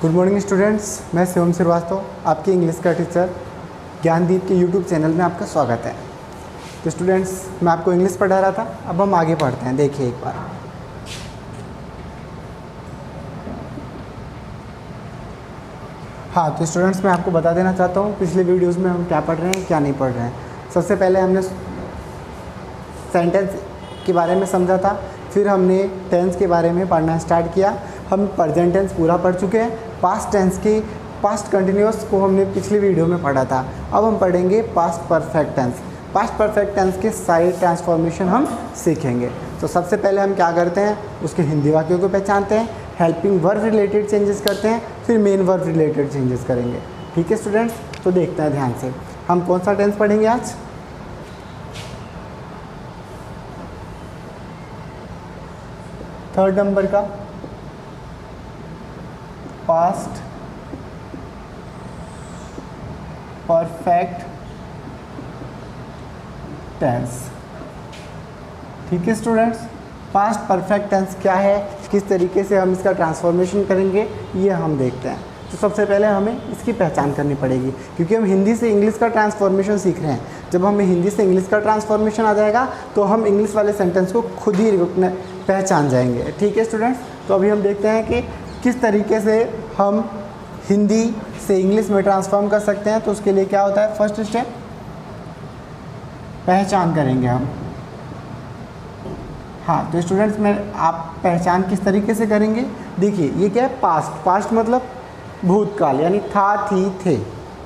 Good morning students, मैं शिवम श्रीवास्तव आपके English का टीचर ज्ञानदीप के यूट्यूब चैनल में आपका स्वागत है। तो स्टूडेंट्स, मैं आपको इंग्लिश पढ़ा रहा था, अब हम आगे पढ़ते हैं। देखिए एक बार। हाँ, तो स्टूडेंट्स मैं आपको बता देना चाहता हूँ पिछले वीडियोज़ में हम क्या पढ़ रहे हैं क्या नहीं पढ़ रहे हैं। सबसे पहले हमने सेंटेंस के बारे में समझा था, फिर हमने टेंस के बारे में पढ़ना स्टार्ट किया। हम प्रेजेंट टेंस पूरा पढ़ चुके हैं। पास्ट कंटिन्यूअस को हमने पिछली वीडियो में पढ़ा था। अब हम पढ़ेंगे past perfect tense. Past perfect tense के सारे ट्रांसफॉर्मेशन हम सीखेंगे। तो सबसे पहले हम क्या करते हैं, उसके हिंदी वाक्यों को पहचानते हैं, हेल्पिंग वर्ब रिलेटेड चेंजेस करते हैं, फिर मेन वर्ब रिलेटेड चेंजेस करेंगे। ठीक है स्टूडेंट्स, तो देखते हैं ध्यान से हम कौन सा टेंस पढ़ेंगे आज। थर्ड नंबर का पास्ट परफेक्ट टेंस। ठीक है स्टूडेंट्स, पास्ट परफेक्ट टेंस क्या है, किस तरीके से हम इसका ट्रांसफॉर्मेशन करेंगे, ये हम देखते हैं। तो सबसे पहले हमें इसकी पहचान करनी पड़ेगी, क्योंकि हम हिंदी से इंग्लिश का ट्रांसफॉर्मेशन सीख रहे हैं। जब हमें हिंदी से इंग्लिश का ट्रांसफॉर्मेशन आ जाएगा तो हम इंग्लिश वाले सेंटेंस को खुद ही पहचान जाएंगे। ठीक है स्टूडेंट्स, तो अभी हम देखते हैं कि किस तरीके से हम हिंदी से इंग्लिश में ट्रांसफॉर्म कर सकते हैं। तो उसके लिए क्या होता है, फर्स्ट स्टेप पहचान करेंगे हम। हाँ, तो स्टूडेंट्स में आप पहचान किस तरीके से करेंगे, देखिए ये क्या है, पास्ट मतलब भूतकाल, यानी था, थी, थे।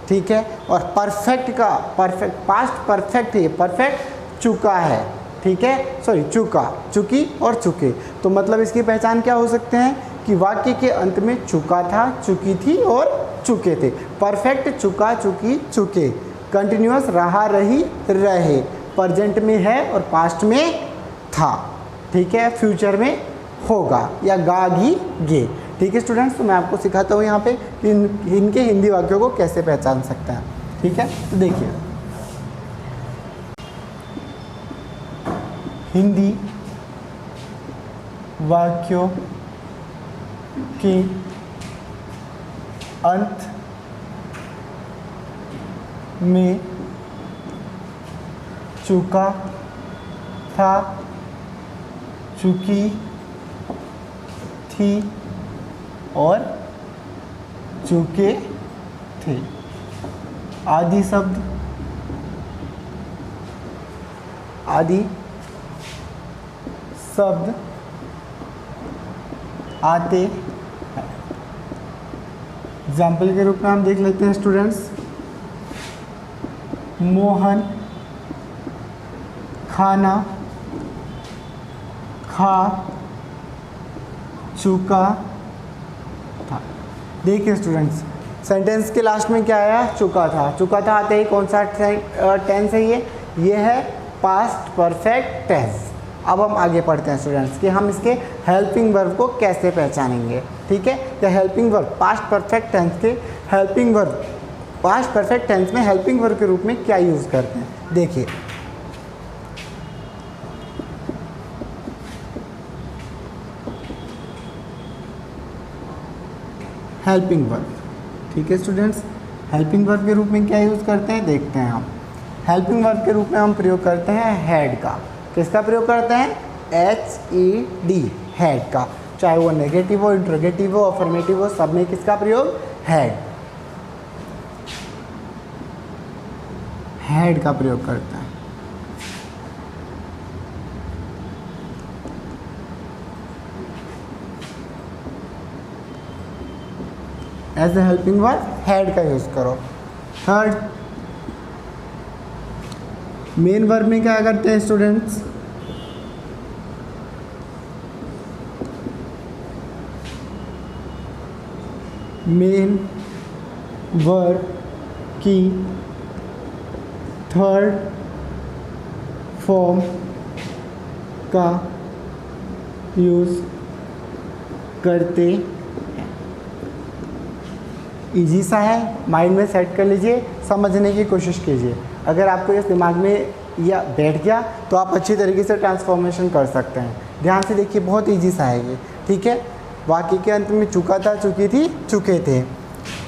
ठीक है, और परफेक्ट का पास्ट परफेक्ट है, परफेक्ट चुका है। ठीक है, सॉरी चुका, चुकी और चुके। तो मतलब इसकी पहचान क्या हो सकते हैं कि वाक्य के अंत में चुका था, चुकी थी और चुके थे। परफेक्ट चुका, चुकी, चुके। कंटिन्यूअस रहा, रही, रहे। प्रेजेंट में है और पास्ट में था। ठीक है, फ्यूचर में होगा या गागी, गे। ठीक है स्टूडेंट्स, तो मैं आपको सिखाता हूँ यहाँ पे कि इनके हिंदी वाक्यों को कैसे पहचान सकते हैं। ठीक है, तो देखिए हिंदी वाक्यों के अंत में चुका था, चुकी थी और चुके थे आदि शब्द आते हैं। एग्जाम्पल के रूप में हम देख लेते हैं स्टूडेंट्स, मोहन खाना खा चुका था। देखिए स्टूडेंट्स, सेंटेंस के लास्ट में क्या आया, चुका था। चुका था आते ही कौन सा टेंस है, ये है पास्ट परफेक्ट टेंस। अब हम आगे पढ़ते हैं स्टूडेंट्स कि हम इसके हेल्पिंग वर्ब को कैसे पहचानेंगे। ठीक है, तो helping verb past perfect tense के helping verb, past perfect tense में हेल्पिंग वर्ब के रूप में क्या यूज़ करते हैं, देखिए हेल्पिंग वर्ब। ठीक है स्टूडेंट्स, हेल्पिंग वर्ब के रूप में क्या यूज़ करते हैं, देखते हैं हम। हेल्पिंग वर्ब के रूप में हम प्रयोग करते हैं हेड का। किसका प्रयोग करते हैं, HED, हेड का। चाहे वो नेगेटिव हो, इंट्रोगेटिव हो, अफर्मेटिव हो, सब में किसका प्रयोग, हेड का प्रयोग करते हैं। As a helping verb had का यूज करो। थर्ड, मेन वर्ब में क्या करते हैं स्टूडेंट्स, मेन वर्ब की थर्ड फॉर्म का यूज करते हैं। इजी सा है, माइंड में सेट कर लीजिए, समझने की कोशिश कीजिए। अगर आपको इस दिमाग में या बैठ गया तो आप अच्छी तरीके से ट्रांसफॉर्मेशन कर सकते हैं। ध्यान से देखिए, बहुत ईजी सा है ये। ठीक है, वाक्य के अंत में चुका था, चुकी थी, चुके थे।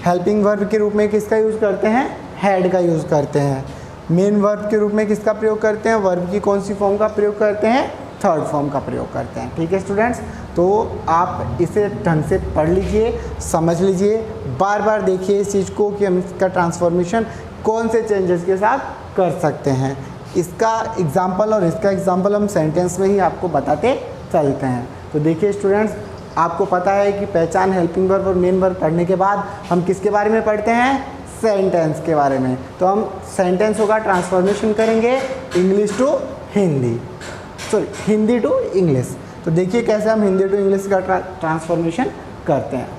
हेल्पिंग वर्ब के रूप में किसका यूज़ करते हैं? हैड का यूज़ करते हैं। मेन वर्ब के रूप में किसका प्रयोग करते हैं? वर्ब की कौन सी फॉर्म का प्रयोग करते हैं? थर्ड फॉर्म का प्रयोग करते हैं। ठीक है स्टूडेंट्स, तो आप इसे ढंग से पढ़ लीजिए, समझ लीजिए, बार बार देखिए इस चीज़ को कि हम इसका ट्रांसफॉर्मेशन कौन से चेंजेस के साथ कर सकते हैं। इसका एग्जाम्पल और इसका एग्जाम्पल हम सेंटेंस में ही आपको बताते चलते हैं। तो देखिए स्टूडेंट्स, आपको पता है कि पहचान, हेल्पिंग वर्ब और मेन वर्ब पढ़ने के बाद हम किसके बारे में पढ़ते हैं? सेंटेंस के बारे में। तो हम सेंटेंसों का ट्रांसफॉर्मेशन करेंगे English to Hindi, sorry Hindi to English. तो देखिए कैसे हम हिंदी टू इंग्लिश का ट्रांसफॉर्मेशन करते हैं।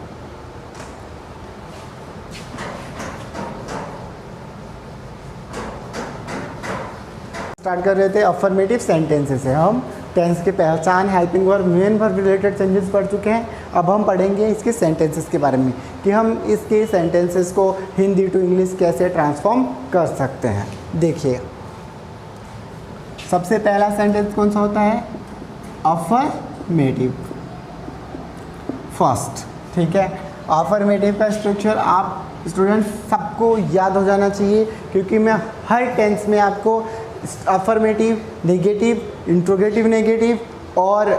स्टार्ट कर रहे थे अफर्मेटिव सेंटेंसेस से। हम टेंस के पहचान, helping verb, main verb related changes पढ़ चुके हैं। अब हम पढ़ेंगे इसके सेंटेंसेस के बारे में कि हम इसके सेंटेंसेस को हिंदी टू इंग्लिश कैसे ट्रांसफॉर्म कर सकते हैं। देखिए सबसे पहला सेंटेंस कौन सा होता है? Affirmative first. ठीक है, अफर्मेटिव का स्ट्रक्चर आप स्टूडेंट सबको याद हो जाना चाहिए, क्योंकि मैं हर टेंस में आपको अफर्मेटिव, नेगेटिव, इंट्रोगेटिव नेगेटिव और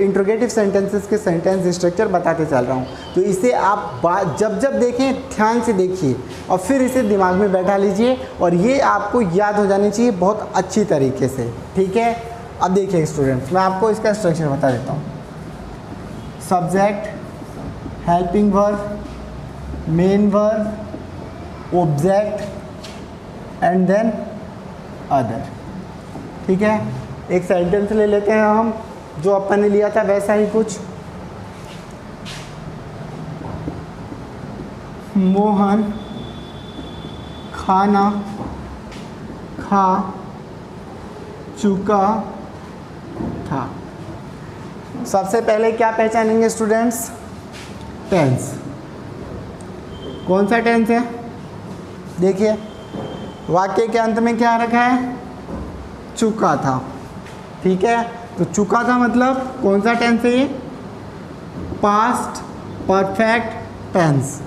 इंट्रोगेटिव सेंटेंसेस के सेंटेंस स्ट्रक्चर बताते चल रहा हूँ। तो इसे आप जब जब देखें ध्यान से देखिए और फिर इसे दिमाग में बैठा लीजिए और ये आपको याद हो जानी चाहिए बहुत अच्छी तरीके से। ठीक है, अब देखिए स्टूडेंट्स, मैं आपको इसका स्ट्रक्चर बता देता हूँ। Subject, helping verb, main verb, object and then other. ठीक है, एक सेंटेंस ले लेते हैं हम जो अपन ने लिया था वैसा ही कुछ। मोहन खाना खा चुका था। सबसे पहले क्या पहचानेंगे स्टूडेंट्स? टेंस। कौन सा टेंस है? देखिए वाक्य के अंत में क्या रखा है? चुका था। ठीक है, तो चुका था मतलब कौन सा टेंस है ये? Past perfect tense.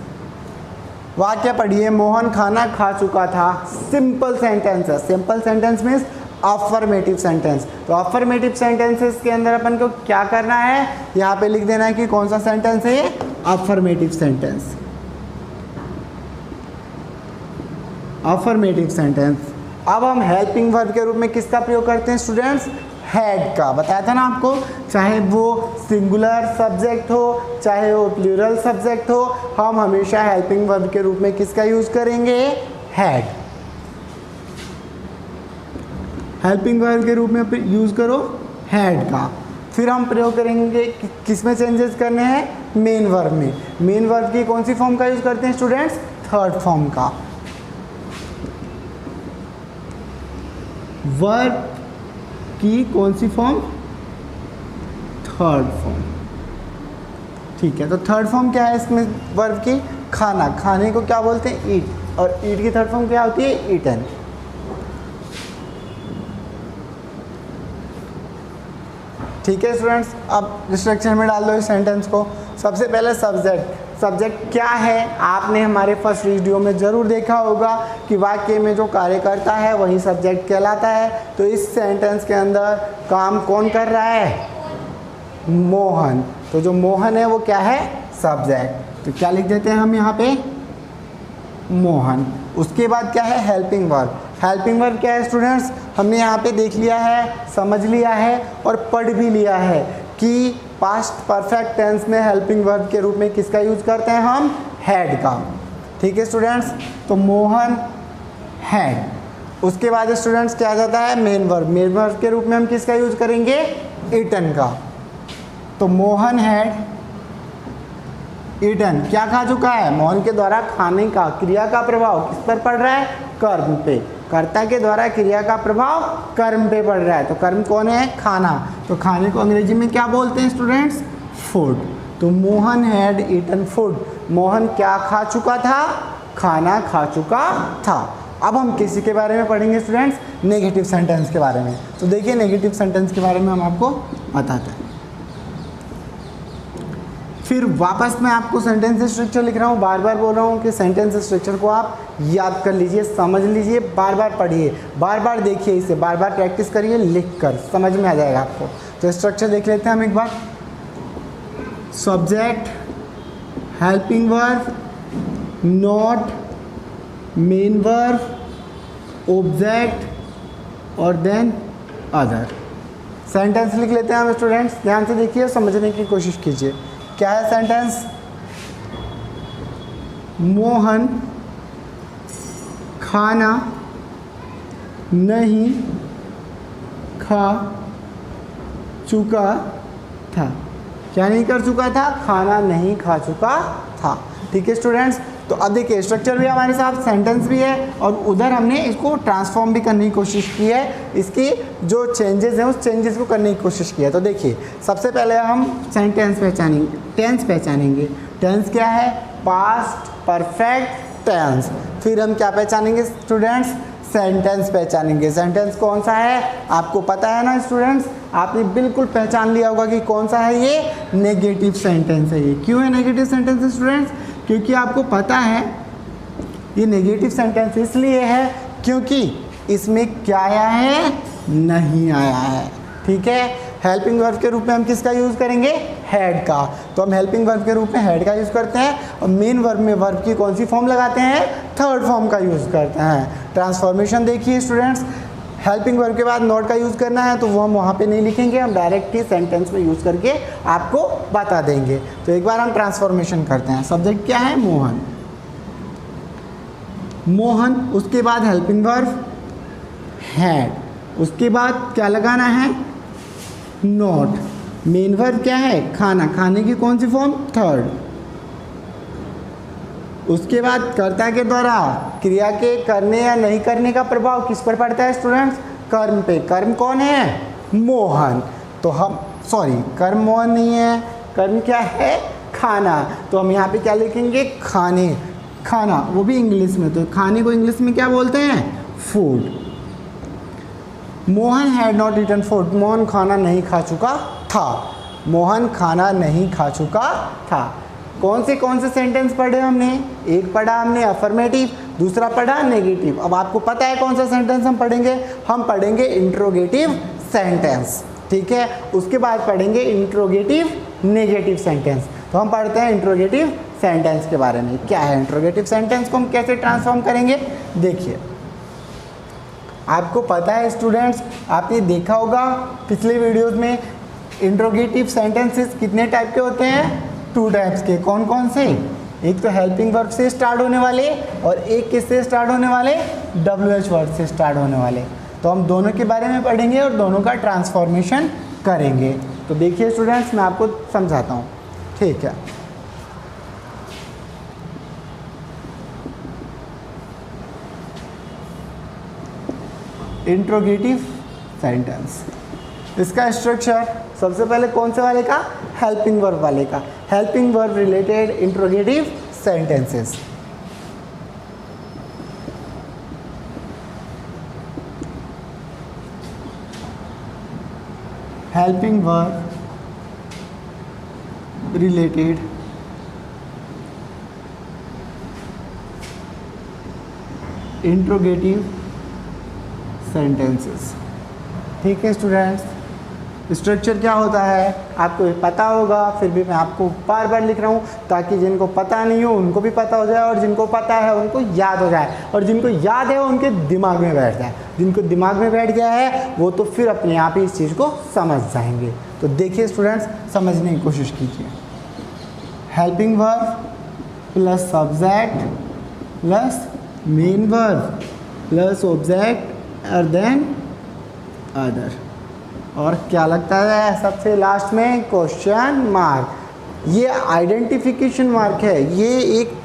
वाक्य पढ़िए, मोहन खाना खा चुका था। सिंपल सेंटेंस है। Simple sentence means affirmative sentence. तो अफर्मेटिव सेंटेंसेस के अंदर अपन को क्या करना है? यहाँ पे लिख देना है कि कौन सा सेंटेंस है ये? Affirmative sentence. Affirmative sentence. अब हम हेल्पिंग वर्ब के रूप में किसका प्रयोग करते हैं स्टूडेंट्स? हैड का। बताया था ना आपको, चाहे वो सिंगुलर सब्जेक्ट हो चाहे वो प्लूरल सब्जेक्ट हो, हम हमेशा हेल्पिंग वर्ब के रूप में किसका यूज करेंगे? हैड। हेल्पिंग वर्ब के रूप में यूज करो हैड का। फिर हम प्रयोग करेंगे किस में चेंजेस करने हैं? मेन वर्ब में। मेन वर्ब की कौन सी फॉर्म का यूज करते हैं स्टूडेंट्स? थर्ड फॉर्म का। वर्ब की कौन सी फॉर्म? Third form. ठीक है, तो थर्ड फॉर्म क्या है इसमें वर्ब की? खाना। खाने को क्या बोलते हैं? ईट। और ईट की थर्ड फॉर्म क्या होती है? ईटन। ठीक है स्टूडेंट्स, अब स्ट्रक्चर में डाल दो इस सेंटेंस को। सबसे पहले सब्जेक्ट। सब्जेक्ट क्या है? आपने हमारे फर्स्ट वीडियो में ज़रूर देखा होगा कि वाक्य में जो कार्य करता है वही सब्जेक्ट कहलाता है। तो इस सेंटेंस के अंदर काम कौन कर रहा है? मोहन। तो जो मोहन है वो क्या है? सब्जेक्ट। तो क्या लिख देते हैं हम यहाँ पे? मोहन। उसके बाद क्या है? Helping verb. हेल्पिंग वर्ब क्या है स्टूडेंट्स? हमने यहाँ पे देख लिया है, समझ लिया है और पढ़ भी लिया है कि पास्ट परफेक्ट टेंस में हेल्पिंग वर्ब के रूप में किसका यूज करते हैं हम? हैड का। ठीक है स्टूडेंट्स, तो मोहन हैड। उसके बाद स्टूडेंट्स क्या आ जाता है? Main verb. मेन वर्ब के रूप में हम किसका यूज करेंगे? ईटन का। तो मोहन हैड ईटन। क्या खा चुका है? मोहन के द्वारा खाने का क्रिया का प्रभाव किस पर पड़ रहा है? कर्म पे। कर्ता के द्वारा क्रिया का प्रभाव कर्म पे पड़ रहा है। तो कर्म कौन है? खाना। तो खाने को अंग्रेजी में क्या बोलते हैं स्टूडेंट्स? फूड। तो Mohan had eaten food. Mohan क्या खा चुका था? खाना खा चुका था। अब हम किसी के बारे में पढ़ेंगे स्टूडेंट्स? नेगेटिव सेंटेंस के बारे में। तो देखिए नेगेटिव सेंटेंस के बारे में हम आपको बताते हैं। फिर वापस मैं आपको सेंटेंस स्ट्रक्चर लिख रहा हूँ, बार बार बोल रहा हूँ कि सेंटेंस स्ट्रक्चर को आप याद कर लीजिए, समझ लीजिए, बार बार पढ़िए, बार बार देखिए, इसे बार बार प्रैक्टिस करिए, लिख कर समझ में आ जाएगा आपको। तो स्ट्रक्चर देख लेते हैं हम एक बार। Subject, helping verb, not, main verb, object और देन अदर। सेंटेंस लिख लेते हैं हम स्टूडेंट्स, ध्यान से देखिए और समझने की कोशिश कीजिए। क्या है सेंटेंस? मोहन खाना नहीं खा चुका था। क्या नहीं कर चुका था? खाना नहीं खा चुका था। ठीक है स्टूडेंट्स, तो अब देखिए स्ट्रक्चर भी हमारे साथ, सेंटेंस भी है और उधर हमने इसको ट्रांसफॉर्म भी करने की कोशिश की है, इसकी जो चेंजेस हैं उस चेंजेस को करने की कोशिश की है। तो देखिए सबसे पहले हम सेंटेंस पहचानेंगे, टेंस पहचानेंगे। टेंस क्या है? Past perfect tense. फिर हम क्या पहचानेंगे स्टूडेंट्स? सेंटेंस पहचानेंगे। सेंटेंस कौन सा है आपको पता है ना स्टूडेंट्स, आपने बिल्कुल पहचान लिया होगा कि कौन सा है ये? नेगेटिव सेंटेंस है ये। क्यों है नेगेटिव सेंटेंस स्टूडेंट्स? क्योंकि आपको पता है ये नेगेटिव सेंटेंस इसलिए है क्योंकि इसमें क्या आया है? नहीं आया है। ठीक है, हेल्पिंग वर्ब के रूप में हम किसका यूज़ करेंगे? हैड का। तो हम हेल्पिंग वर्ब के रूप में हैड का यूज़ करते हैं और मेन वर्ब में वर्ब की कौन सी फॉर्म लगाते हैं? थर्ड फॉर्म का यूज़ करते हैं। ट्रांसफॉर्मेशन देखिए स्टूडेंट्स, हेल्पिंग वर्ब के बाद नॉट का यूज़ करना है तो वो हम वहाँ पे नहीं लिखेंगे, हम डायरेक्ट ही सेंटेंस में यूज़ करके आपको बता देंगे। तो एक बार हम ट्रांसफॉर्मेशन करते हैं। सब्जेक्ट क्या है? मोहन। मोहन, उसके बाद हेल्पिंग वर्ब हैड, उसके बाद क्या लगाना है? नॉट। मेन वर्ब क्या है? खाना। खाने की कौन सी फॉर्म? थर्ड। उसके बाद कर्ता के द्वारा क्रिया के करने या नहीं करने का प्रभाव किस पर पड़ता है स्टूडेंट्स? कर्म पे। कर्म कौन है? मोहन। तो हम कर्म मोहन नहीं है, कर्म क्या है? खाना। तो हम यहाँ पे क्या लिखेंगे? खाने। खाना, वो भी इंग्लिश में। तो खाने को इंग्लिश में क्या बोलते हैं? Food. Mohan had not eaten food. Mohan खाना नहीं खा चुका था। मोहन खाना नहीं खा चुका था। कौन से सेंटेंस पढ़े हमने? एक पढ़ा हमने अफर्मेटिव, दूसरा पढ़ा नेगेटिव। अब आपको पता है कौन सा सेंटेंस हम पढ़ेंगे? हम पढ़ेंगे इंट्रोगेटिव सेंटेंस। ठीक है, उसके बाद पढ़ेंगे इंट्रोगेटिव नेगेटिव सेंटेंस। तो हम पढ़ते हैं इंट्रोगेटिव सेंटेंस के बारे में। क्या है इंट्रोगेटिव सेंटेंस को हम कैसे ट्रांसफॉर्म करेंगे? देखिए आपको पता है स्टूडेंट्स, आपने देखा होगा पिछले वीडियोस में इंट्रोगेटिव सेंटेंसेस कितने टाइप के होते हैं? 2 टाइप्स के। कौन कौन से? एक तो हेल्पिंग वर्ब से स्टार्ट होने वाले और एक किससे स्टार्ट होने वाले? WH वर्ड से स्टार्ट होने वाले। तो हम दोनों के बारे में पढ़ेंगे और दोनों का ट्रांसफॉर्मेशन करेंगे। तो देखिए स्टूडेंट्स मैं आपको समझाता हूँ। ठीक है, इंट्रोगेटिव सेंटेंस, इसका स्ट्रक्चर सबसे पहले कौन से वाले का? हेल्पिंग वर्ब वाले का। Helping verb related interrogative sentences. Helping verb related interrogative sentences. ठीक है स्टूडेंट्स, स्ट्रक्चर क्या होता है आपको पता होगा, फिर भी मैं आपको बार बार लिख रहा हूँ ताकि जिनको पता नहीं हो उनको भी पता हो जाए और जिनको पता है उनको याद हो जाए और जिनको याद है उनके दिमाग में बैठ जाए। जिनको दिमाग में बैठ गया है वो तो फिर अपने आप ही इस चीज़ को समझ जाएंगे। तो देखिए स्टूडेंट्स, समझने की कोशिश कीजिए। Helping verb plus subject plus main verb plus object और देन अदर। और क्या लगता है सबसे लास्ट में? Question mark. ये आइडेंटिफिकेशन मार्क है, ये एक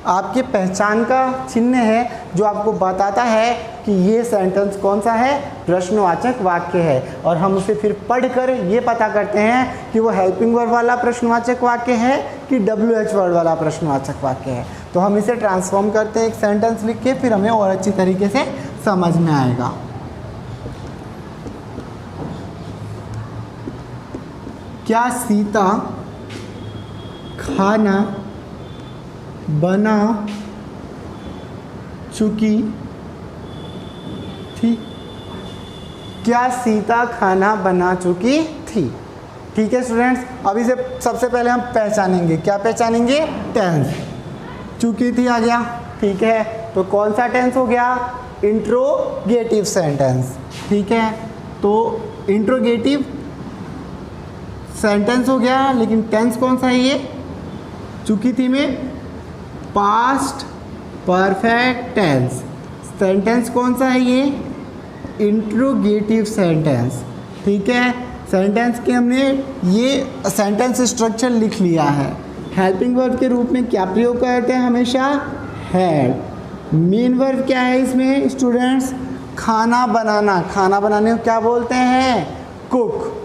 आपके पहचान का चिन्ह है जो आपको बताता है कि ये सेंटेंस कौन सा है? प्रश्नवाचक वाक्य है। और हम उसे फिर पढ़कर ये पता करते हैं कि वो हेल्पिंग वर्ब वाला प्रश्नवाचक वाक्य है कि WH वर्ड वाला प्रश्नवाचक वाक्य है। तो हम इसे ट्रांसफॉर्म करते हैं एक सेंटेंस लिख के, फिर हमें और अच्छी तरीके से समझ में आएगा। क्या सीता खाना बना चुकी थी। क्या सीता खाना बना चुकी थी? ठीक है स्टूडेंट्स, अभी से सबसे पहले हम पहचानेंगे, क्या पहचानेंगे? टेंस। चुकी थी आ गया, ठीक है, तो कौन सा टेंस हो गया? Interrogative sentence. ठीक है, तो इंट्रोगेटिव सेंटेंस हो गया, लेकिन टेंस कौन सा है ये? चुकी थी में पास्ट परफेक्ट टेंस। सेंटेंस कौन सा है ये? Interrogative sentence. ठीक है, सेंटेंस के हमने ये सेंटेंस स्ट्रक्चर लिख लिया है। हेल्पिंग वर्ब के रूप में क्या प्रयोग करते हैं? हमेशा हैड। मेन वर्ब क्या है इसमें स्टूडेंट्स? खाना बनाना। खाना बनाने को क्या बोलते हैं? कुक।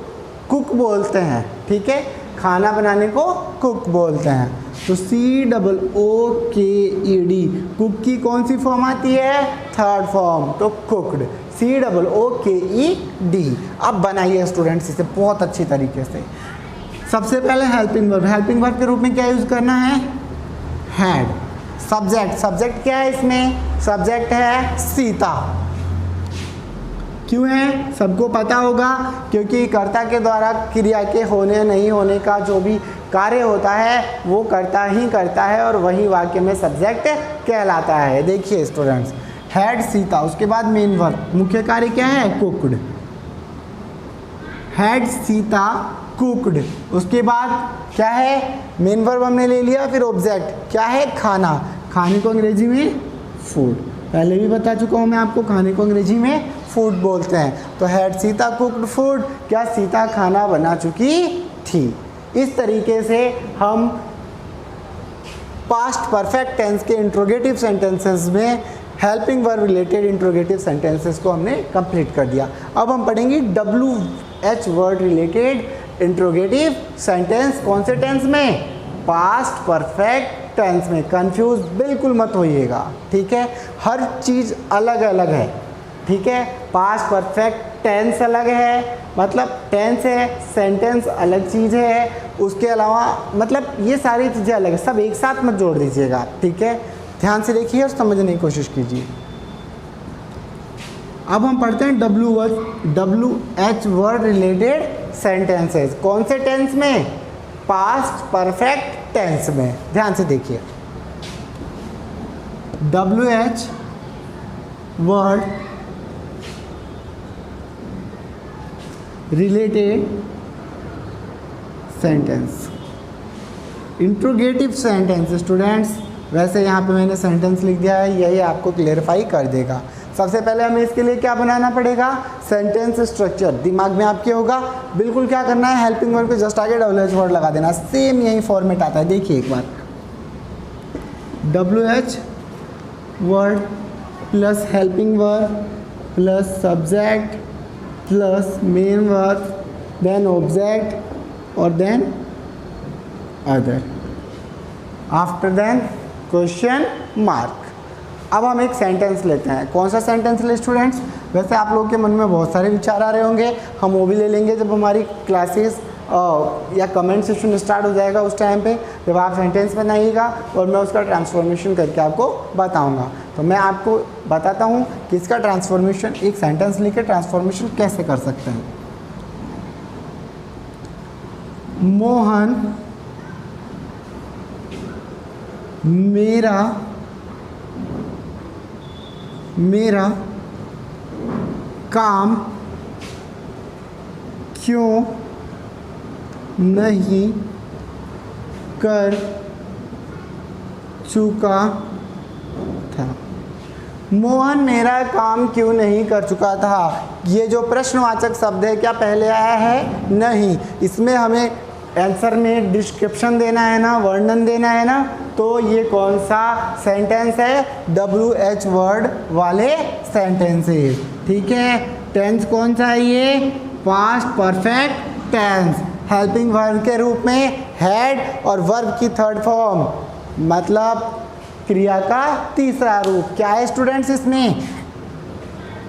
कुक बोलते हैं। ठीक है, खाना बनाने को कुक बोलते हैं। तो COOKED, कुक की कौन सी फॉर्म आती है? थर्ड फॉर्म, तो कुक्ड। COOKED। अब बनाइए स्टूडेंट्स इसे बहुत अच्छी तरीके से। सबसे पहले हेल्पिंग वर्ब। हेल्पिंग वर्ब के रूप में क्या यूज करना है? हैड। सब्जेक्ट। सब्जेक्ट क्या है इसमें? सब्जेक्ट है सीता। क्यों है? सबको पता होगा, क्योंकि कर्ता के द्वारा क्रिया के होने नहीं होने का जो भी कार्य होता है वो कर्ता ही करता है और वही वाक्य में सब्जेक्ट कहलाता है। देखिए स्टूडेंट्स, हैड सीता, उसके बाद मेन वर्ब, मुख्य कार्य क्या है? कुक्ड। हैड सीता कुक्ड, उसके बाद क्या है? मेन वर्ब हमने ले लिया, फिर ऑब्जेक्ट क्या है? खाना। खाने को अंग्रेजी में फूड। पहले भी बता चुका हूँ मैं आपको, खाने को अंग्रेजी में फूड बोलते हैं। तो हैड सीता कुक्ड फूड, क्या सीता खाना बना चुकी थी। इस तरीके से हम पास्ट परफेक्ट टेंस के इंट्रोगेटिव सेंटेंसेस में helping verb related interrogative sentences को हमने कंप्लीट कर दिया। अब हम पढ़ेंगे WH word related interrogative sentence. कौन से टेंस में? पास्ट परफेक्ट टेंस में। कंफ्यूज बिल्कुल मत होइएगा, ठीक है, हर चीज़ अलग अलग है। ठीक है, पास्ट परफेक्ट टेंस अलग है, मतलब टेंस है, सेंटेंस अलग चीज़ है, उसके अलावा मतलब ये सारी चीज़ें अलग है, सब एक साथ मत जोड़ दीजिएगा। ठीक है, ध्यान से देखिए और समझने की कोशिश कीजिए। अब हम पढ़ते हैं WH वर्ड रिलेटेड सेंटेंसेस। कौन से टेंस में? पास्ट परफेक्ट टेंस में। ध्यान से देखिए, WH word related sentence, interrogative sentence. Students, वैसे यहाँ पे मैंने सेंटेंस लिख दिया है, यही आपको क्लेरिफाई कर देगा। सबसे पहले हमें इसके लिए क्या बनाना पड़ेगा? सेंटेंस स्ट्रक्चर दिमाग में आपके होगा। बिल्कुल क्या करना है? हेल्पिंग वर्ब के जस्ट आगे WH वर्ड लगा देना। सेम यही फॉर्मेट आता है, देखिए एक बार, WH word plus helping verb plus subject plus main verb, then object और then other, after then question mark. अब हम एक सेंटेंस लेते हैं। कौन सा सेंटेंस ले स्टूडेंट्स? वैसे आप लोगों के मन में बहुत सारे विचार आ रहे होंगे, हम वो भी ले लेंगे जब हमारी क्लासेस या कमेंट सेक्शन स्टार्ट हो जाएगा। उस टाइम पे जब आप सेंटेंस बनाइएगा और मैं उसका ट्रांसफॉर्मेशन करके आपको बताऊंगा। तो मैं आपको बताता हूँ कि इसका ट्रांसफॉर्मेशन, एक सेंटेंस लिख के ट्रांसफॉर्मेशन कैसे कर सकते हैं। मोहन मेरा काम क्यों नहीं कर चुका था? मोहन मेरा काम क्यों नहीं कर चुका था। ये जो प्रश्नवाचक शब्द है क्या पहले आया है? नहीं। इसमें हमें आंसर में डिस्क्रिप्शन देना है ना, वर्णन देना है ना, तो ये कौन सा सेंटेंस है? WH वर्ड वाले सेंटेंसेस। ठीक है, टेंस कौन सा है ये? Past perfect tense. Helping verb के रूप में हैड और वर्ब की थर्ड फॉर्म, मतलब क्रिया का तीसरा रूप। क्या है स्टूडेंट्स इसमें?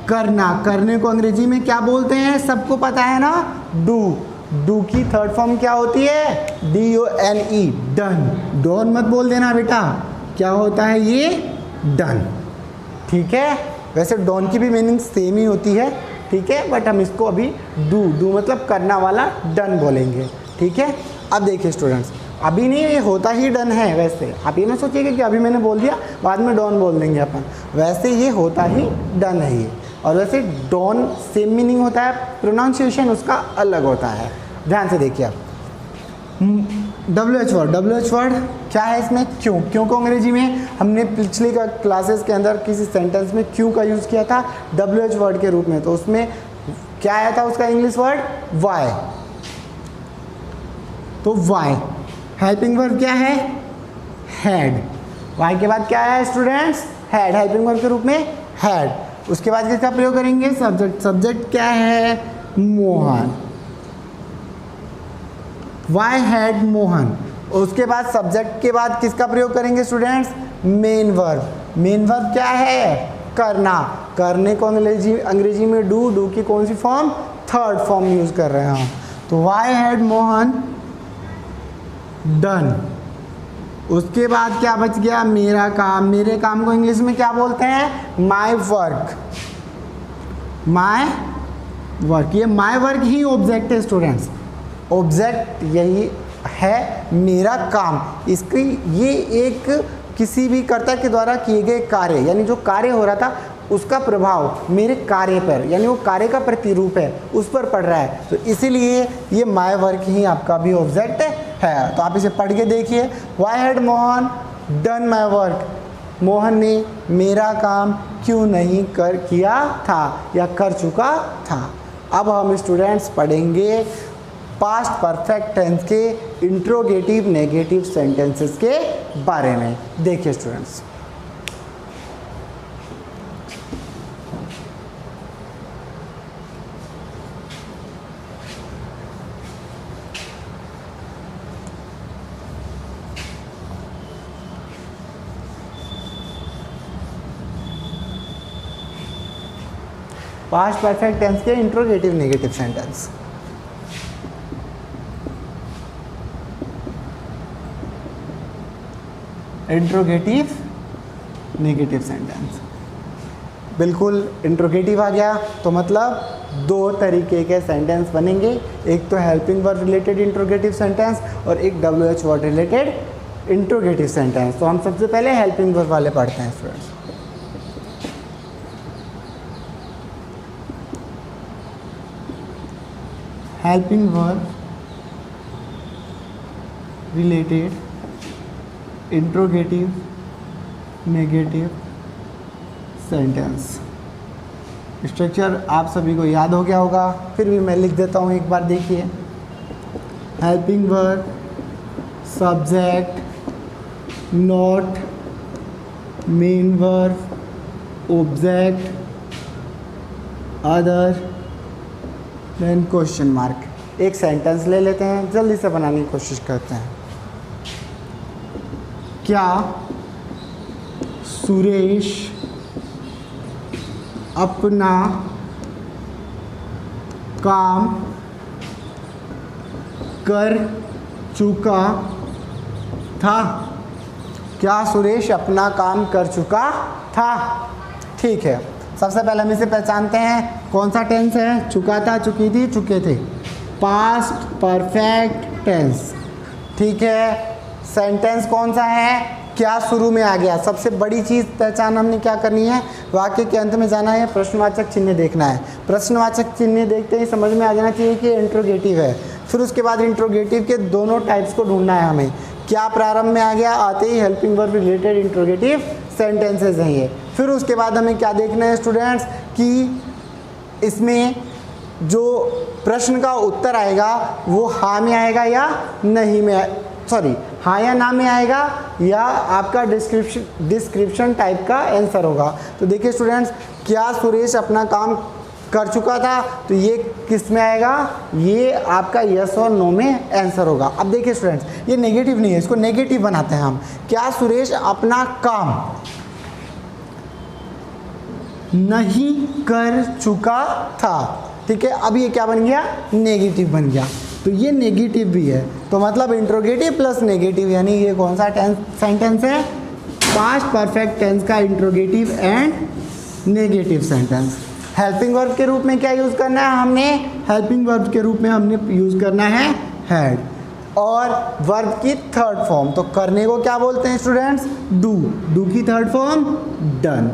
करना। करने को अंग्रेजी में क्या बोलते हैं? सबको पता है ना, डू। डू की थर्ड फॉर्म क्या होती है? DONE, done. डॉन मत बोल देना बेटा, क्या होता है ये? डन। ठीक है, वैसे डॉन की भी मीनिंग सेम ही होती है, ठीक है, बट हम इसको अभी डू मतलब करना वाला डन बोलेंगे। ठीक है, अब देखिए स्टूडेंट्स, अभी नहीं, ये होता ही डन है। वैसे आप ये ना सोचिएगा कि अभी मैंने बोल दिया बाद में डॉन बोल देंगे अपन, वैसे ये होता ही डन है ये। और वैसे डॉन सेम मीनिंग होता है, प्रोनाउंसिएशन उसका अलग होता है। ध्यान से देखिए आप, WH वर्ड क्या है इसमें? क्यों को अंग्रेजी में हमने पिछले क्लासेस के अंदर किसी सेंटेंस में क्यों का यूज़ किया था WH वर्ड के रूप में, तो उसमें क्या आया था उसका इंग्लिश वर्ड? वाई। तो वाई। हेल्पिंग वर्ब क्या है? हैड। वाई के बाद क्या आया स्टूडेंट्स? हैड। हेल्पिंग वर्ब के रूप में हैड। उसके बाद किसका प्रयोग करेंगे? सब्जेक्ट क्या है? मोहन। Why had Mohan. उसके बाद सब्जेक्ट के बाद किसका प्रयोग करेंगे students? Main verb. Main verb क्या है? करना। करने को अंग्रेजी में डू की कौन सी फॉर्म? थर्ड फॉर्म यूज कर रहे हैं हम। तो वाई हैड मोहन डन। उसके बाद क्या बच गया? मेरा काम। मेरे काम को इंग्लिश में क्या बोलते हैं? My work. माई वर्क, ये माई वर्क ही ऑब्जेक्ट है स्टूडेंट्स। ऑब्जेक्ट यही है मेरा काम। इसकी ये एक किसी भी कर्ता के द्वारा किए गए कार्य, यानी जो कार्य हो रहा था उसका प्रभाव मेरे कार्य पर, यानी वो कार्य का प्रतिरूप है, उस पर पड़ रहा है, तो इसीलिए ये माय वर्क ही आपका भी ऑब्जेक्ट है। तो आप इसे पढ़ के देखिए, why had Mohan done my work. Mohan ने मेरा काम क्यों नहीं किया था या कर चुका था। अब हम स्टूडेंट्स पढ़ेंगे पास्ट परफेक्ट टेंस के इंट्रोगेटिव नेगेटिव सेंटेंसेस के बारे में। देखिए स्टूडेंट्स, पास्ट परफेक्ट टेंस के interrogative negative sentence. Interrogative negative sentence, बिल्कुल इंट्रोगेटिव आ गया तो मतलब दो तरीके के सेंटेंस बनेंगे, एक तो helping verb related interrogative sentence और एक WH word related interrogative sentence. तो हम सबसे पहले हेल्पिंग वर्ब वाले पढ़ते हैं students. Helping verb related interrogative negative sentence. Structure आप सभी को याद हो गया होगा, फिर भी मैं लिख देता हूँ एक बार, देखिए। Helping verb, subject, not, main verb, object, other, then question mark. एक सेंटेंस ले लेते हैं, जल्दी से बनाने की कोशिश करते हैं। क्या सुरेश अपना काम कर चुका था? क्या सुरेश अपना काम कर चुका था? ठीक है, सबसे पहले हम इसे पहचानते हैं, कौन सा टेंस है? चुका था, चुकी थी, चुके थे, पास्ट परफेक्ट टेंस। ठीक है, सेंटेंस कौन सा है? क्या शुरू में आ गया? सबसे बड़ी चीज़ पहचान हमने क्या करनी है? वाक्य के अंत में जाना है, प्रश्नवाचक चिन्ह देखना है। प्रश्नवाचक चिन्ह देखते ही समझ में आ जाना चाहिए कि इंट्रोगेटिव है। फिर उसके बाद इंट्रोगेटिव के दोनों टाइप्स को ढूंढना है हमें। क्या प्रारंभ में आ गया? आते ही helping verb related interrogative sentences हैं ये। फिर उसके बाद हमें क्या देखना है स्टूडेंट्स कि इसमें जो प्रश्न का उत्तर आएगा वो हाँ में आएगा या नहीं में, सॉरी हाँ या ना में आएगा, या आपका डिस्क्रिप्शन टाइप का आंसर होगा। तो देखिए स्टूडेंट्स, क्या सुरेश अपना काम कर चुका था, तो ये किस में आएगा? ये आपका यस और नो में आंसर होगा। अब देखिए स्टूडेंट्स, ये नेगेटिव नहीं है, इसको नेगेटिव बनाते हैं हम। क्या सुरेश अपना काम नहीं कर चुका था? ठीक है, अब ये क्या बन गया? नेगेटिव बन गया। तो ये नेगेटिव भी है, तो मतलब इंट्रोगेटिव प्लस नेगेटिव, यानी ये कौन सा सेंटेंस है, पास्ट परफेक्ट टेंस का interrogative and negative sentence. Helping verb के रूप में क्या यूज़ करना है हमने, हेल्पिंग वर्ब के रूप में हमने यूज़ करना है हैड। और वर्ब की थर्ड फॉर्म, तो करने को क्या बोलते हैं स्टूडेंट्स, डू की थर्ड फॉर्म डन।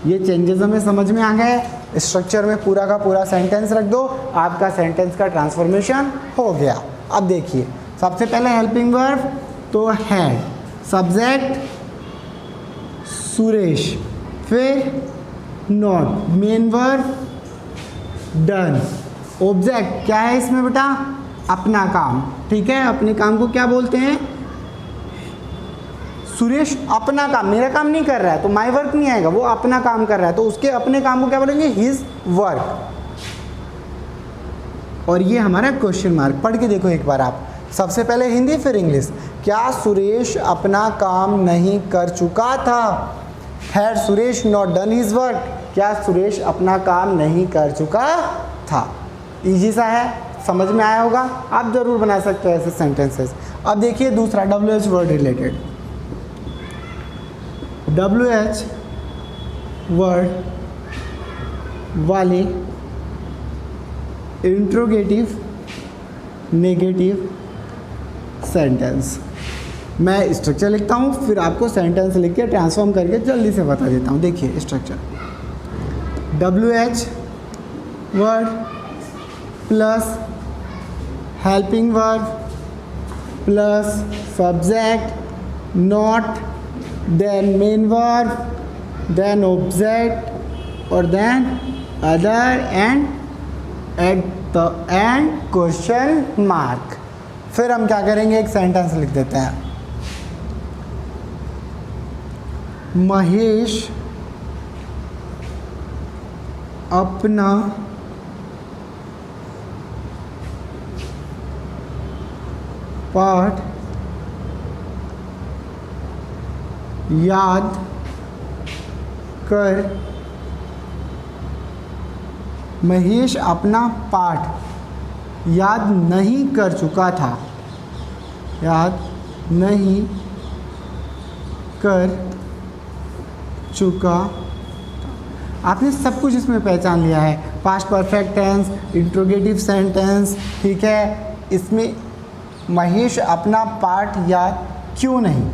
ये चेंजेस हमें समझ में आ गए। स्ट्रक्चर में पूरा का पूरा सेंटेंस रख दो, आपका सेंटेंस का ट्रांसफॉर्मेशन हो गया। अब देखिए, सबसे पहले हेल्पिंग वर्ब तो हैड, सब्जेक्ट सुरेश, फिर not, main verb done, object क्या है इसमें बेटा, अपना काम, ठीक है। अपने काम को क्या बोलते हैं, सुरेश अपना काम, मेरा काम नहीं कर रहा है तो माई वर्क नहीं आएगा, वो अपना काम कर रहा है तो उसके अपने काम को क्या बोलेंगे, हिज वर्क। और ये हमारा क्वेश्चन मार्क, पढ़ के देखो एक बार आप, सबसे पहले हिंदी फिर इंग्लिश। क्या सुरेश अपना काम नहीं कर चुका था, had Suresh not done his work, क्या सुरेश अपना काम नहीं कर चुका था। इजी सा है, समझ में आया होगा, आप जरूर बना सकते हो ऐसे सेंटेंसेस। अब देखिए दूसरा WH word related, WH word वाले इंट्रोगेटिव नेगेटिव सेंटेंस। मैं स्ट्रक्चर लिखता हूँ, फिर आपको सेंटेंस लिख के ट्रांसफॉर्म करके जल्दी से बता देता हूँ। देखिए structure, WH word plus helping verb plus subject not, then main verb, then object और then other and at the end question mark. फिर हम क्या करेंगे, एक सेंटेंस लिख देते हैं, महेश अपना पाठ याद कर, महेश अपना पाठ याद नहीं कर चुका था, याद नहीं कर चुका। आपने सब कुछ इसमें पहचान लिया है, past perfect tense, interrogative sentence, ठीक है। इसमें महेश अपना पाठ याद क्यों नहीं,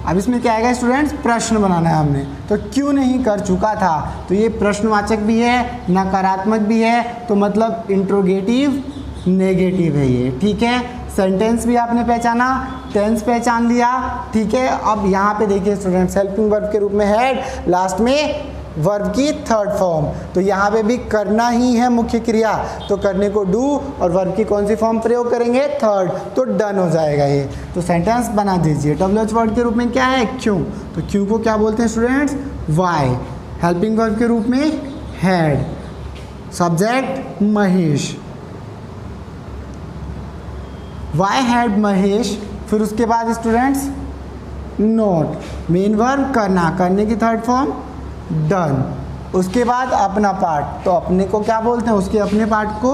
अब इसमें क्या आएगा स्टूडेंट्स, प्रश्न बनाना है हमने, तो क्यों नहीं कर चुका था, तो ये प्रश्नवाचक भी है, नकारात्मक भी है, तो मतलब इंट्रोगेटिव नेगेटिव है ये, ठीक है। सेंटेंस भी आपने पहचाना, टेंस पहचान लिया, ठीक है। अब यहाँ पे देखिए स्टूडेंट्स, हेल्पिंग वर्ब के रूप में हैड, लास्ट में वर्ब की थर्ड फॉर्म, तो यहाँ पे भी करना ही है मुख्य क्रिया, तो करने को डू और वर्ब की कौन सी फॉर्म प्रयोग करेंगे, थर्ड, तो डन हो जाएगा ये। तो सेंटेंस बना दीजिए। WH वर्ड के रूप में क्या है, क्यों, तो क्यों को क्या बोलते हैं स्टूडेंट्स, वाई। हेल्पिंग वर्ब के रूप में had, subject Mahesh, why had Mahesh, फिर उसके बाद स्टूडेंट्स नोट, मेन वर्ब करना, करने की थर्ड फॉर्म डन, उसके बाद अपना पार्ट, तो अपने को क्या बोलते हैं, उसके अपने पार्ट को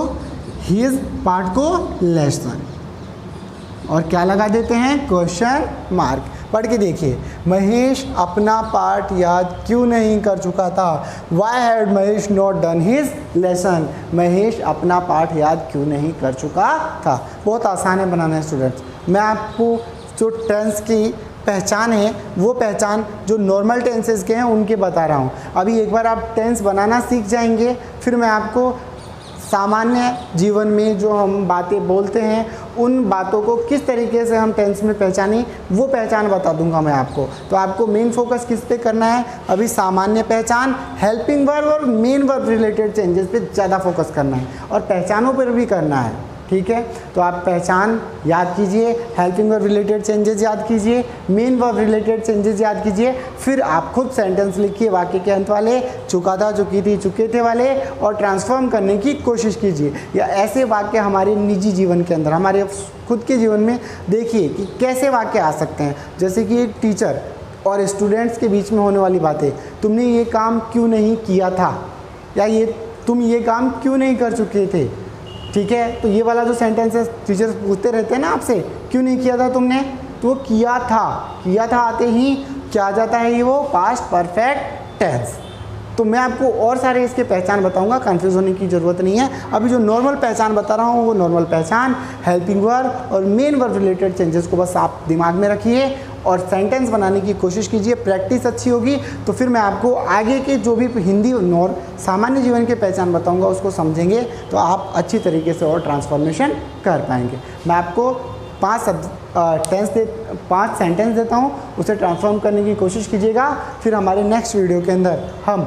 हिज, पार्ट को लेसन, और क्या लगा देते हैं, क्वेश्चन मार्क। पढ़ के देखिए, महेश अपना पार्ट याद क्यों नहीं कर चुका था, why had Mahesh not done his lesson, Mahesh अपना पाठ याद क्यों नहीं कर चुका था। बहुत आसान है बनाना है स्टूडेंट्स। मैं आपको जो टेंस की पहचान है, वो पहचान जो नॉर्मल टेंसेस के हैं उनके बता रहा हूँ। अभी एक बार आप टेंस बनाना सीख जाएंगे, फिर मैं आपको सामान्य जीवन में जो हम बातें बोलते हैं उन बातों को किस तरीके से हम टेंस में पहचानें, वो पहचान बता दूंगा मैं आपको। तो आपको मेन फोकस किस पे करना है, अभी सामान्य पहचान, हेल्पिंग वर्ब और मेन वर्ब रिलेटेड चेंजेस पे ज़्यादा फोकस करना है, और पहचानों पर भी करना है, ठीक है। तो आप पहचान याद कीजिए, हेल्पिंग वर्ब रिलेटेड चेंजेस याद कीजिए, मेन वर्ब रिलेटेड चेंजेस याद कीजिए, फिर आप खुद सेंटेंस लिखिए वाक्य के अंत वाले, चुका था, चुकी थी, चुके थे वाले, और ट्रांसफॉर्म करने की कोशिश कीजिए। या ऐसे वाक्य हमारे निजी जीवन के अंदर, हमारे खुद के जीवन में देखिए कि कैसे वाक्य आ सकते हैं। जैसे कि एक टीचर और स्टूडेंट्स के बीच में होने वाली बातें, तुमने ये काम क्यों नहीं किया था, या ये तुम ये काम क्यों नहीं कर चुके थे, ठीक है। तो ये वाला जो सेंटेंस है टीचर्स पूछते रहते हैं ना आपसे, क्यों नहीं किया था तुमने, तो किया था आते ही क्या आ जाता है, ये वो पास्ट परफेक्ट टेंस। तो मैं आपको और सारे इसके पहचान बताऊंगा, कंफ्यूज होने की ज़रूरत नहीं है। अभी जो नॉर्मल पहचान बता रहा हूँ वो नॉर्मल पहचान, हेल्पिंग वर्ब और मेन वर्ब रिलेटेड चेंजेस को बस आप दिमाग में रखिए और सेंटेंस बनाने की कोशिश कीजिए। प्रैक्टिस अच्छी होगी तो फिर मैं आपको आगे के जो भी हिंदी और सामान्य जीवन के पहचान बताऊँगा उसको समझेंगे तो आप अच्छी तरीके से और ट्रांसफॉर्मेशन कर पाएंगे। मैं आपको 5 सेंटेंस देता हूँ, उसे ट्रांसफॉर्म करने की कोशिश कीजिएगा। फिर हमारे नेक्स्ट वीडियो के अंदर हम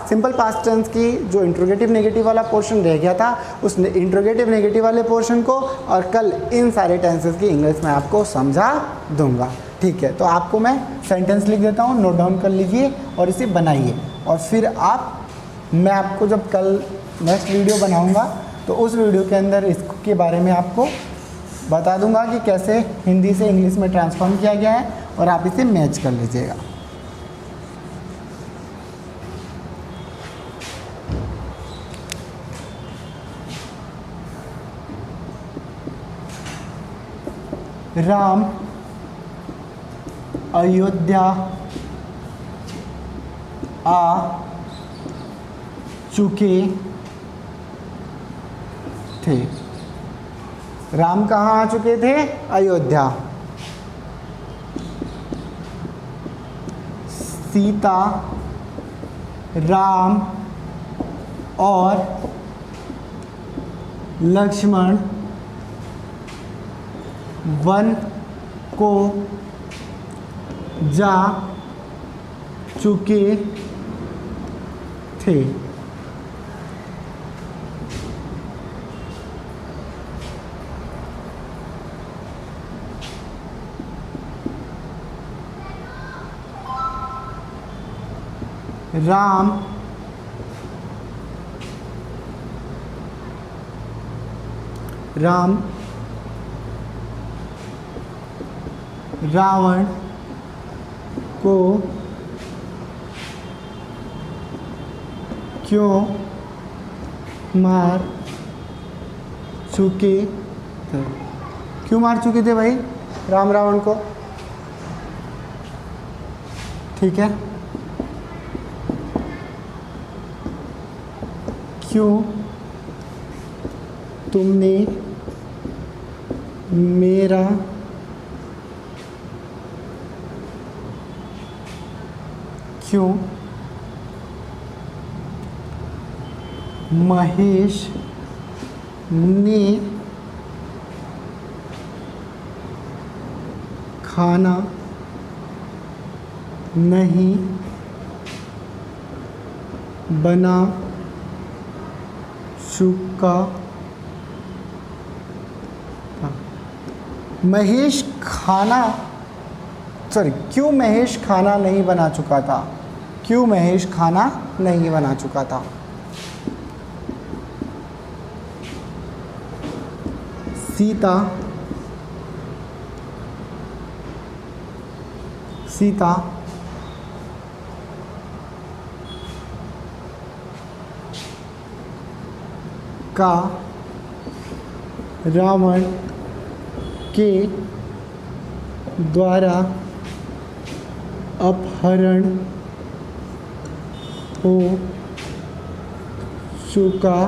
सिंपल पास्ट टेंस की जो इंट्रोगेटिव नेगेटिव वाला पोर्शन रह गया था उस इंट्रोगेटिव नेगेटिव वाले पोर्शन को और कल इन सारे टेंसेस की इंग्लिश में आपको समझा दूंगा। ठीक है, तो आपको मैं सेंटेंस लिख देता हूँ, नोट डाउन कर लीजिए और इसे बनाइए। और फिर मैं आपको जब कल नेक्स्ट वीडियो बनाऊँगा तो उस वीडियो के अंदर इसके बारे में आपको बता दूंगा कि कैसे हिंदी से इंग्लिश में ट्रांसफॉर्म किया गया है और आप इसे मैच कर लीजिएगा। राम अयोध्या आ चुके थे। राम कहाँ आ चुके थे, अयोध्या। सीता, राम और लक्ष्मण वन को जा चुके थे। राम रावण को क्यों मार चुके थे। क्यों मार चुके थे भाई राम रावण को, ठीक है। क्यों तुमने मेरा क्यों महेश ने खाना नहीं बना चुका था। महेश खाना क्यों महेश खाना नहीं बना चुका था, क्यों महेश खाना नहीं बना चुका था। सीता का रावण के द्वारा अपहरण हो चुका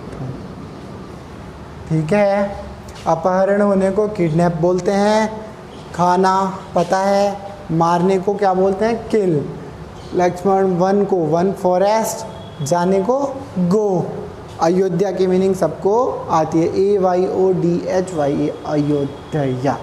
था। ठीक है, अपहरण होने को किडनैप बोलते हैं, खाना पता है, मारने को क्या बोलते हैं, किल। लक्ष्मण वन को वन फॉरेस्ट, जाने को गो। अयोध्या की मीनिंग सबको आती है, AYODHYA अयोध्या।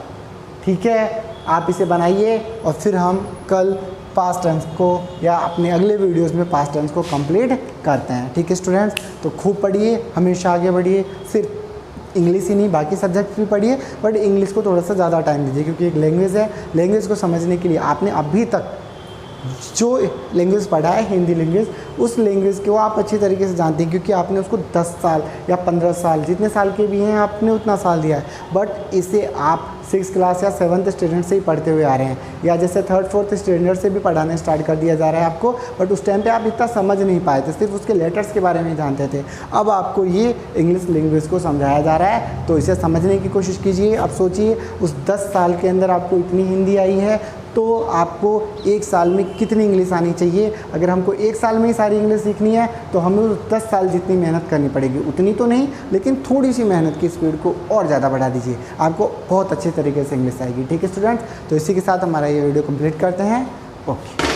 ठीक है, आप इसे बनाइए और फिर हम कल पास्ट टेंस को या अपने अगले वीडियोस में पास्ट टेंस को कंप्लीट करते हैं। ठीक है स्टूडेंट्स, तो खूब पढ़िए, हमेशा आगे बढ़िए। सिर्फ इंग्लिश ही नहीं बाकी सब्जेक्ट भी पढ़िए, बट इंग्लिश को थोड़ा सा ज़्यादा टाइम दीजिए क्योंकि एक लैंग्वेज है। लैंग्वेज को समझने के लिए आपने अभी तक जो लैंग्वेज पढ़ा है हिंदी लैंग्वेज, उस लैंग्वेज को आप अच्छी तरीके से जानते हैं क्योंकि आपने उसको 10 साल या 15 साल जितने साल के भी हैं आपने उतना साल दिया है। बट इसे आप 6 क्लास या 7th स्टैंडर्ड से ही पढ़ते हुए आ रहे हैं, या जैसे 3rd 4th स्टैंडर्ड से भी पढ़ाने स्टार्ट कर दिया जा रहा है आपको, बट उस टाइम पे आप इतना समझ नहीं पाए थे, सिर्फ उसके लेटर्स के बारे में जानते थे। अब आपको ये इंग्लिश लैंग्वेज को समझाया जा रहा है, तो इसे समझने की कोशिश कीजिए। अब सोचिए उस 10 साल के अंदर आपको इतनी हिंदी आई है, तो आपको 1 साल में कितनी इंग्लिश आनी चाहिए। अगर हमको 1 साल में ही सारी इंग्लिश सीखनी है तो हमें 10 साल जितनी मेहनत करनी पड़ेगी, उतनी तो नहीं, लेकिन थोड़ी सी मेहनत की स्पीड को और ज़्यादा बढ़ा दीजिए, आपको बहुत अच्छे तरीके से इंग्लिश आएगी। ठीक है स्टूडेंट्स, तो इसी के साथ हमारा ये वीडियो कंप्लीट करते हैं। ओके।